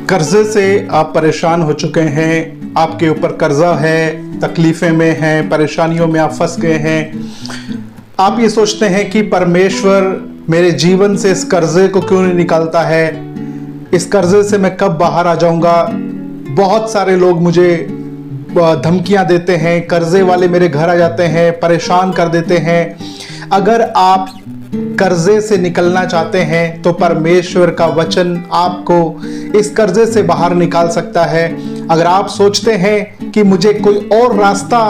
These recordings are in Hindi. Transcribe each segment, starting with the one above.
कर्जे से आप परेशान हो चुके हैं, आपके ऊपर कर्जा है, तकलीफें में हैं, परेशानियों में आप फंस गए हैं। आप ये सोचते हैं कि परमेश्वर मेरे जीवन से इस कर्जे को क्यों नहीं निकालता है, इस कर्जे से मैं कब बाहर आ जाऊंगा। बहुत सारे लोग मुझे धमकियां देते हैं, कर्जे वाले मेरे घर आ जाते हैं, परेशान कर देते हैं। अगर आप कर्जे से निकलना चाहते हैं तो परमेश्वर का वचन आपको इस कर्जे से बाहर निकाल सकता है। अगर आप सोचते हैं कि मुझे कोई और रास्ता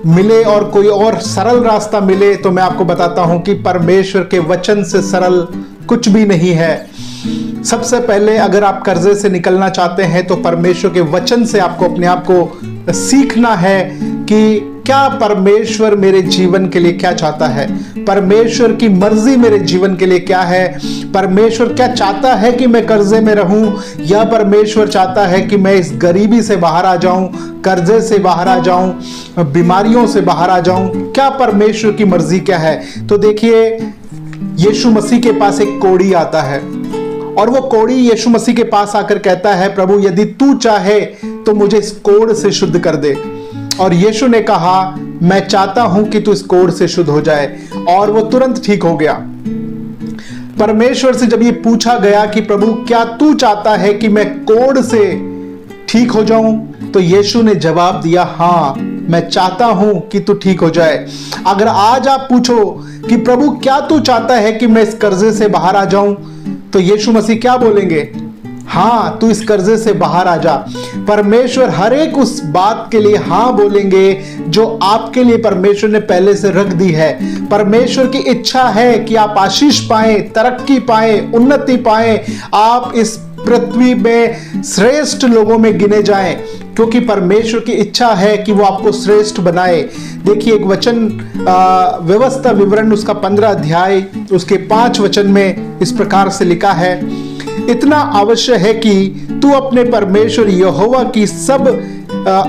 मिले और कोई और सरल रास्ता मिले, तो मैं आपको बताता हूं कि परमेश्वर के वचन से सरल कुछ भी नहीं है। सबसे पहले अगर आप कर्जे से निकलना चाहते हैं तो परमेश्वर के वचन से आपको अपने आप को सीखना है कि क्या परमेश्वर मेरे जीवन के लिए क्या चाहता है, परमेश्वर की मर्जी मेरे जीवन के लिए क्या है। परमेश्वर क्या चाहता है कि मैं कर्जे में रहूं, या परमेश्वर चाहता है कि मैं इस गरीबी से बाहर आ जाऊं, कर्जे से बाहर आ जाऊं, बीमारियों से बाहर आ जाऊं। क्या परमेश्वर की मर्जी क्या है। तो देखिए, यीशु मसीह के पास एक कोढ़ी आता है और वो कोढ़ी यीशु मसीह के पास आकर कहता है, प्रभु यदि तू चाहे तो मुझे इस कोढ़ से शुद्ध कर दे। और यीशु ने कहा, मैं चाहता हूं कि तू इस कोढ़ से शुद्ध हो जाए, और वो तुरंत ठीक हो गया। परमेश्वर से जब ये पूछा गया कि प्रभु क्या तू चाहता है कि मैं कोढ़ से ठीक हो जाऊं, तो यीशु ने जवाब दिया, हां मैं चाहता हूं कि तू ठीक हो जाए। अगर आज आप पूछो कि प्रभु क्या तू चाहता है कि मैं इस कर्जे से बाहर आ जाऊं, तो यीशु मसीह क्या बोलेंगे, हां तू इस कर्जे से बाहर आ जा। परमेश्वर हर एक उस बात के लिए हां बोलेंगे जो आपके लिए परमेश्वर ने पहले से रख दी है। परमेश्वर की इच्छा है कि आप आशीष पाएं, तरक्की पाएं, उन्नति पाएं, आप इस पृथ्वी में श्रेष्ठ लोगों में गिने जाएं, क्योंकि परमेश्वर की इच्छा है कि वो आपको श्रेष्ठ बनाए। देखिए, एक वचन व्यवस्था विवरण उसका 15 अध्याय उसके 5 वचन में इस प्रकार से लिखा है, इतना अवश्य है कि तू अपने परमेश्वर यहोवा की सब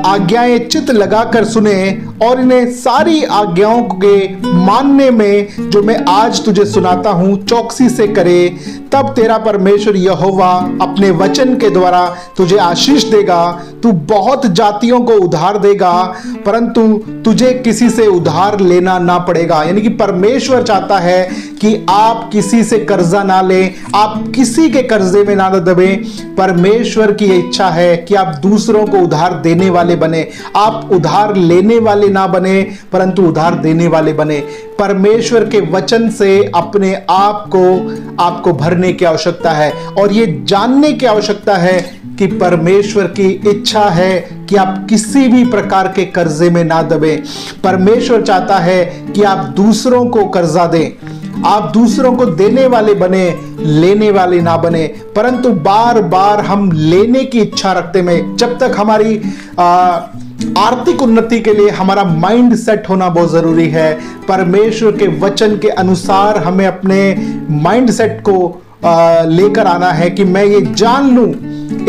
आज्ञाएं चित्त लगाकर सुने और इन्हें सारी आज्ञाओं के मानने में जो मैं आज तुझे सुनाता हूं चौकसी से करे। तब तेरा परमेश्वर यहोवा अपने वचन के द्वारा तुझे आशीष देगा, तू बहुत जातियों को उधार देगा, परंतु तुझे किसी से उधार लेना ना पड़ेगा। यानी कि परमेश्वर चाहता है कि आप किसी से कर्जा ना लें, आप किसी के कर्जे में ना दबें। परमेश्वर की इच्छा है कि आप दूसरों को उधार देने वाले बने, आप उधार लेने वाले ना बने, परंतु उधार देने वाले बने। परमेश्वर के वचन से अपने आप को आपको भरने की आवश्यकता है, और ये जानने की आवश्यकता है कि परमेश्वर की इच्छा है कि आप किसी भी प्रकार के कर्जे में ना दबें। परमेश्वर चाहता है कि आप दूसरों को कर्जा दें, आप दूसरों को देने वाले बने, लेने वाले ना बने। परंतु बार बार हम लेने की इच्छा रखते में, जब तक हमारी आर्थिक उन्नति के लिए हमारा माइंड सेट होना बहुत जरूरी है। परमेश्वर के वचन के अनुसार हमें अपने माइंड सेट को लेकर आना है कि मैं ये जान लूं,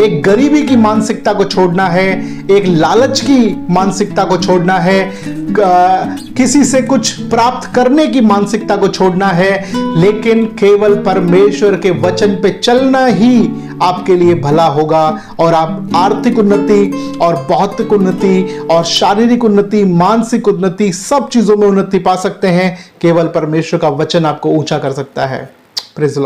एक गरीबी की मानसिकता को छोड़ना है, एक लालच की मानसिकता को छोड़ना है, किसी से कुछ प्राप्त करने की मानसिकता को छोड़ना है, लेकिन केवल परमेश्वर के वचन पे चलना ही आपके लिए भला होगा, और आप आर्थिक उन्नति और भौतिक उन्नति और शारीरिक उन्नति, मानसिक उन्नति, सब चीजों में उन्नति पा सकते हैं। केवल परमेश्वर का वचन आपको ऊंचा कर सकता है। Praise the Lord.